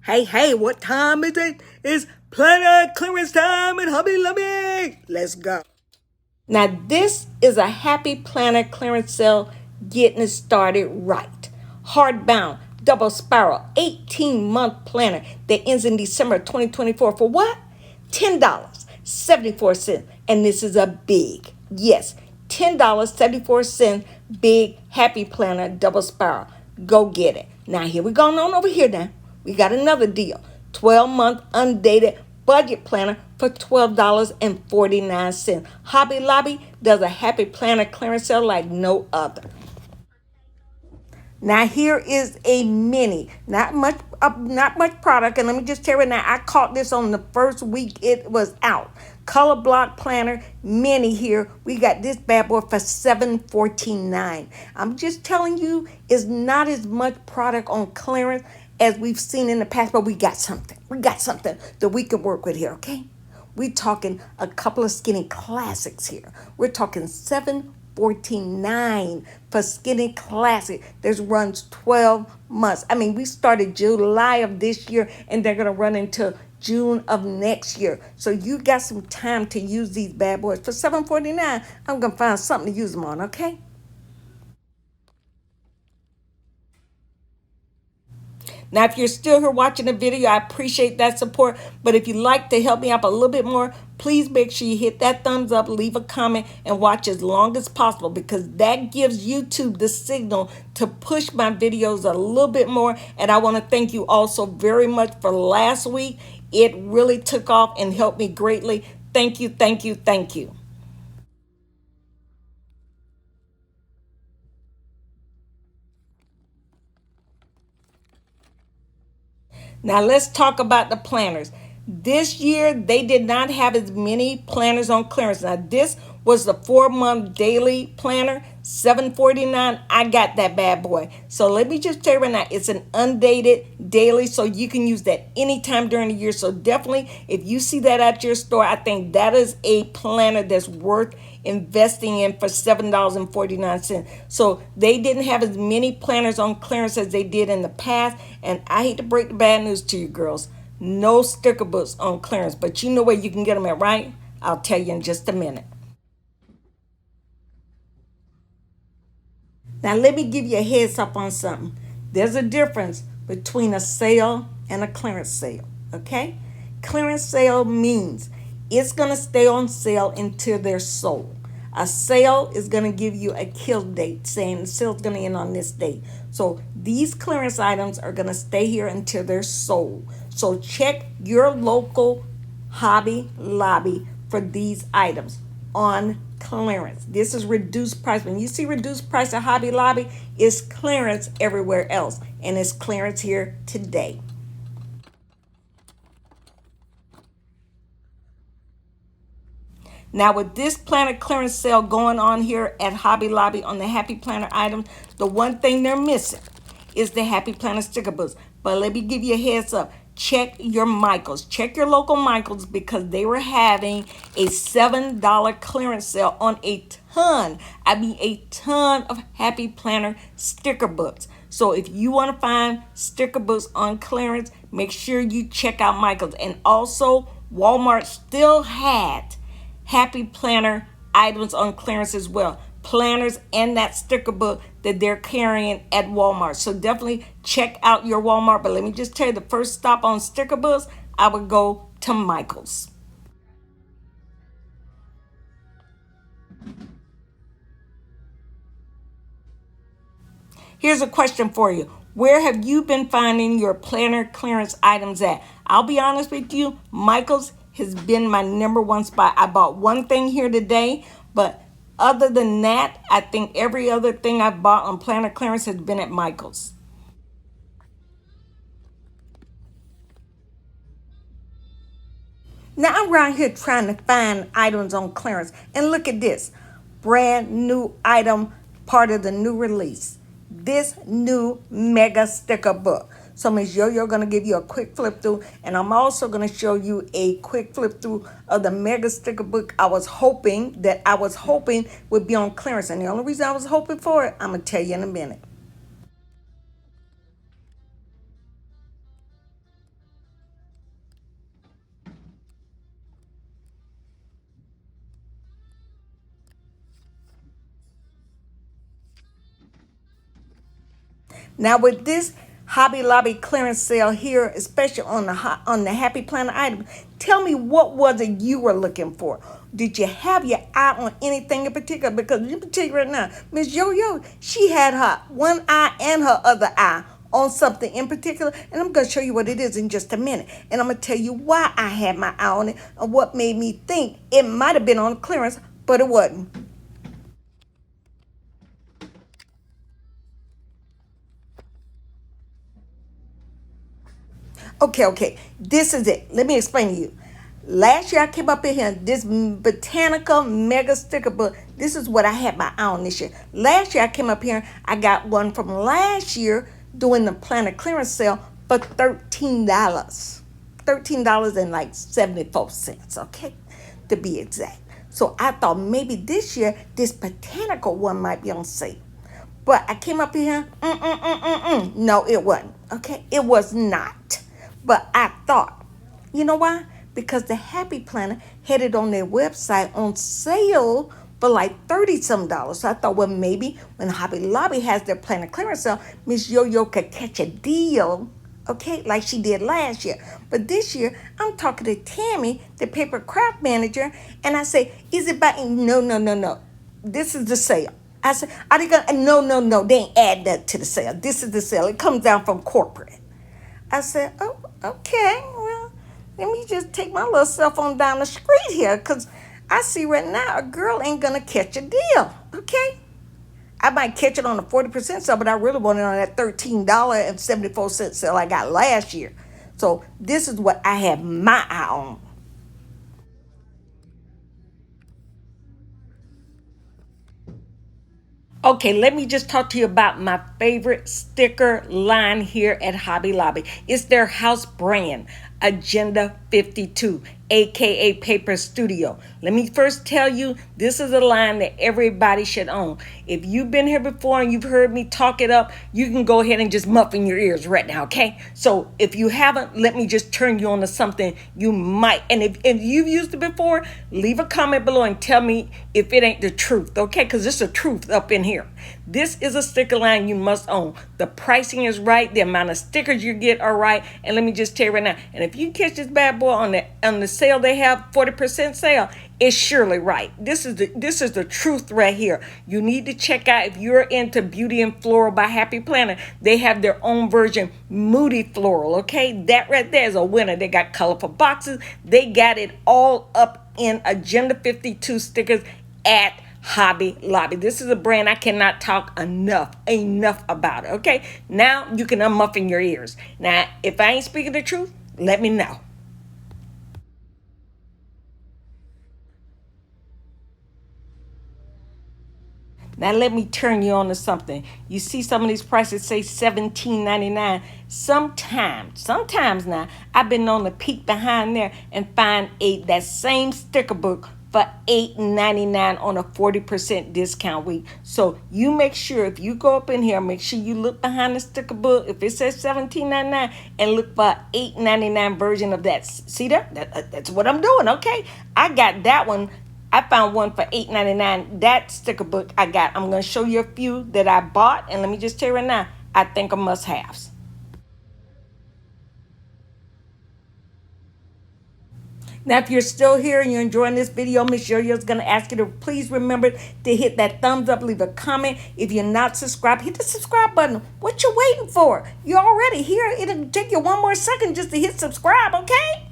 Hey, hey, what time is it? It's Planet Clearance time at Hobby Lobby. Let's go. Now, this is a Happy Planet clearance sale getting it started right. Hardbound, double spiral, 18-month planner that ends in December 2024 for what? $10.74. And this is a big, yes, $10.74 big Happy Planner double spiral. Go get it. Now, here we go on over here now. We got another deal. 12-month undated budget planner for $12.49. Hobby Lobby does a Happy Planner clearance sale like no other. Now here is a mini, not much product, and let me just tell you now. I caught this on the first week it was out. Color block planner mini here. We got this bad boy for $7.49. I'm just telling you, it's not as much product on clearance as we've seen in the past, but we got something. We got something that we can work with here. Okay, we're talking a couple of skinny classics here. We're talking 749 for Skinny Classic. This runs 12 months. I mean, we started July of this year and they're going to run into June of next year. So you got some time to use these bad boys. For $7.49, I'm going to find something to use them on, okay? Now, if you're still here watching the video, I appreciate that support. But if you'd like to help me out a little bit more, please make sure you hit that thumbs up, leave a comment, and watch as long as possible, because that gives YouTube the signal to push my videos a little bit more. And I want to thank you also very much for last week. It really took off and helped me greatly. Thank you, thank you, thank you. Now let's talk about the planners. This year, they did not have as many planners on clearance. Now, this was the 4-month daily planner, $7.49. I got that bad boy. So let me just tell you right now, it's an undated daily, so you can use that anytime during the year. So definitely, if you see that at your store, I think that is a planner that's worth investing in for $7.49. So they didn't have as many planners on clearance as they did in the past. And I hate to break the bad news to you girls. No sticker books on clearance, but you know where you can get them at, right? I'll tell you in just a minute. Now, let me give you a heads up on something. There's a difference between a sale and a clearance sale, okay? Clearance sale means it's going to stay on sale until they're sold. A sale is going to give you a kill date saying the sale's going to end on this date. So these clearance items are going to stay here until they're sold. So check your local Hobby Lobby for these items on clearance. This is reduced price. When you see reduced price at Hobby Lobby, it's clearance everywhere else, and it's clearance here today. Now, with this planner clearance sale going on here at Hobby Lobby on the Happy Planner items, the one thing they're missing is the Happy Planner sticker books. But let me give you a heads up. Check your Michaels. Check your local Michaels, because they were having a $7 clearance sale on a ton of Happy Planner sticker books. So if you want to find sticker books on clearance, make sure you check out Michaels. And also, Walmart still had Happy Planner items on clearance as well. Planners and that sticker book that they're carrying at Walmart. So definitely check out your Walmart. But let me just tell you, the first stop on sticker books, I would go to Michael's. Here's a question for you. Where have you been finding your planner clearance items at? I'll be honest with you, Michael's has been my number one spot. I bought one thing here today, but other than that, I think every other thing I've bought on planner clearance has been at Michael's. Now I'm around here trying to find items on clearance, and look at this brand new item, part of the new release. This new mega sticker book. So Ms. Yo-Yo going to give you a quick flip through, and I'm also going to show you a quick flip through of the mega sticker book I was hoping would be on clearance. And the only reason I was hoping for it, I'm going to tell you in a minute. Now with this Hobby Lobby clearance sale here, especially on the Happy Planner item, tell me what was it you were looking for? Did you have your eye on anything in particular? Because let me tell you right now, Miss Yo-Yo, she had her one eye and her other eye on something in particular, and I'm going to show you what it is in just a minute. And I'm going to tell you why I had my eye on it and what made me think it might have been on clearance, but it wasn't. Okay. This is it. Let me explain to you. Last year I came up in here, this Botanica Mega Sticker Book. This is what I had my eye on this year. Last year I came up here, I got one from last year doing the planner clearance sale for $13. $13 and like 74 cents, okay? To be exact. So I thought maybe this year this botanical one might be on sale. But I came up here, no, it wasn't. Okay, it was not. But I thought, you know why? Because the Happy Planner had it on their website on sale for like 30 some dollars. So I thought, well, maybe when Hobby Lobby has their planner clearance sale, Miss Yo-Yo could catch a deal, okay, like she did last year. But this year, I'm talking to Tammy, the paper craft manager, and I say, is it by, no. This is the sale. I said, are they gonna, no, they ain't add that to the sale. This is the sale. It comes down from corporate. I said, oh, okay, well, let me just take my little cell phone down the street here, because I see right now a girl ain't gonna catch a deal, okay? I might catch it on a 40% sale, but I really want it on that $13.74 sale I got last year. So this is what I have my eye on. Okay, let me just talk to you about my favorite sticker line here at Hobby Lobby. It's their house brand, Agenda 52, aka Paper Studio. Let me first tell you, this is a line that everybody should own. If you've been here before and you've heard me talk it up, you can go ahead and just muffin your ears right now, okay? So if you haven't, let me just turn you on to something you might. And if you've used it before, leave a comment below and tell me if it ain't the truth, okay? Because it's the truth up in here. This is a sticker line you must own. The pricing is right. The amount of stickers you get are right. And let me just tell you right now, and if you catch this bad boy on the sale they have, 40% sale, it's surely right. This is the truth right here. You need to check out, if you're into Beauty and Floral by Happy Planner, they have their own version, Moody Floral, okay? That right there is a winner. They got colorful boxes. They got it all up in Agenda 52 stickers at Hobby Lobby. This is a brand I cannot talk enough about, okay? Now you can unmuffin your ears. Now, if I ain't speaking the truth, let me know. Now let me turn you on to something. You see some of these prices say $17.99. Sometimes now, I've been known to peek behind there and find that same sticker book for $8.99 on a 40% discount week. So you make sure, if you go up in here, make sure you look behind the sticker book. If it says $17.99, and look for $8.99 version of that. See that's what I'm doing, okay? I got that one. I found one for $8.99. That sticker book I got. I'm going to show you a few that I bought. And let me just tell you right now, I think are must-haves. Now, if you're still here and you're enjoying this video, Miss Yo-Yo is going to ask you to please remember to hit that thumbs up, leave a comment. If you're not subscribed, hit the subscribe button. What you waiting for? You're already here. It'll take you one more second just to hit subscribe, okay?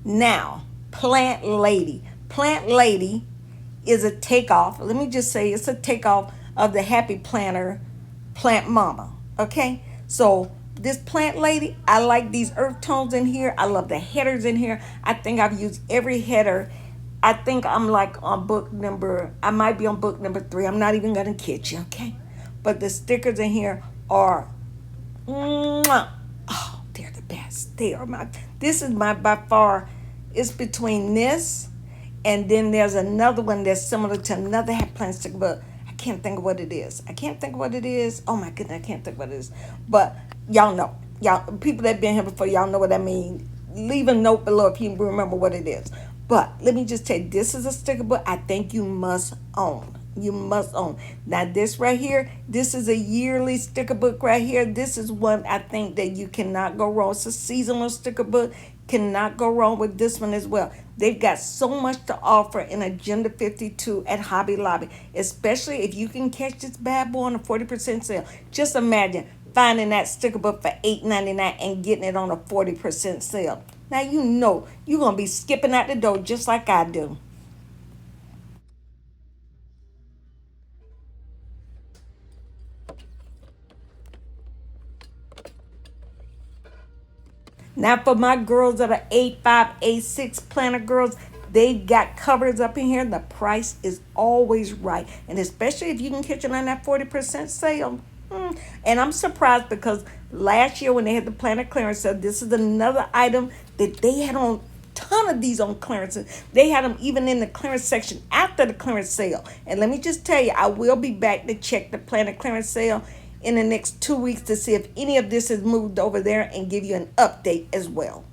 Now, Plant Lady. Plant Lady is a takeoff. Let me just say it's a takeoff of the Happy Planner Plant Mama. Okay? So this Plant Lady, I like these earth tones in here. I love the headers in here. I think I've used every header. I think I'm like on I might be on book number 3. I'm not even going to kid you, okay? But the stickers in here are, mwah. Oh, they're the best. This is by far, it's between this and then there's another one that's similar to another Happy Planner sticker, but I can't think of what it is. Oh my goodness, I can't think of what it is. But y'all know. People that been here before, y'all know what I mean. Leave a note below if you remember what it is. But let me just tell you, this is a sticker book I think you must own. You must own. Now this right here, this is a yearly sticker book right here. This is one I think that you cannot go wrong. It's a seasonal sticker book. Cannot go wrong with this one as well. They've got so much to offer in Agenda 52 at Hobby Lobby, especially if you can catch this bad boy on a 40% sale. Just imagine finding that sticker book for $8.99 and getting it on a 40% sale. Now you know you're going to be skipping out the door just like I do. Now for my girls that are A5, A6 planner girls, they got covers up in here. The price is always right. And especially if you can catch it on that 40% sale. And I'm surprised because last year when they had the planner clearance sale, this is another item that they had on ton of these on clearance. They had them even in the clearance section after the clearance sale. And let me just tell you, I will be back to check the planner clearance sale in the next 2 weeks to see if any of this has moved over there and give you an update as well.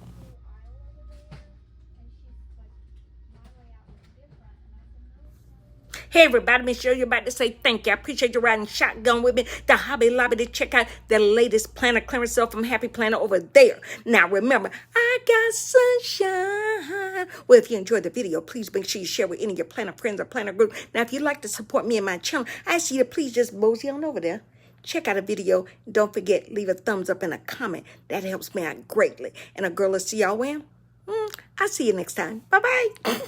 Hey everybody, make sure you're about to say thank you. I appreciate you riding shotgun with me to Hobby Lobby to check out the latest planner clearance sale from Happy Planner over there. Now remember, I got sunshine. Well, if you enjoyed the video, please make sure you share with any of your planner friends or planner group. Now, if you'd like to support me and my channel, I ask you to please just mosey on over there. Check out a video. Don't forget, leave a thumbs up and a comment. That helps me out greatly. And a girl will see y'all when? I'll see you next time. Bye-bye.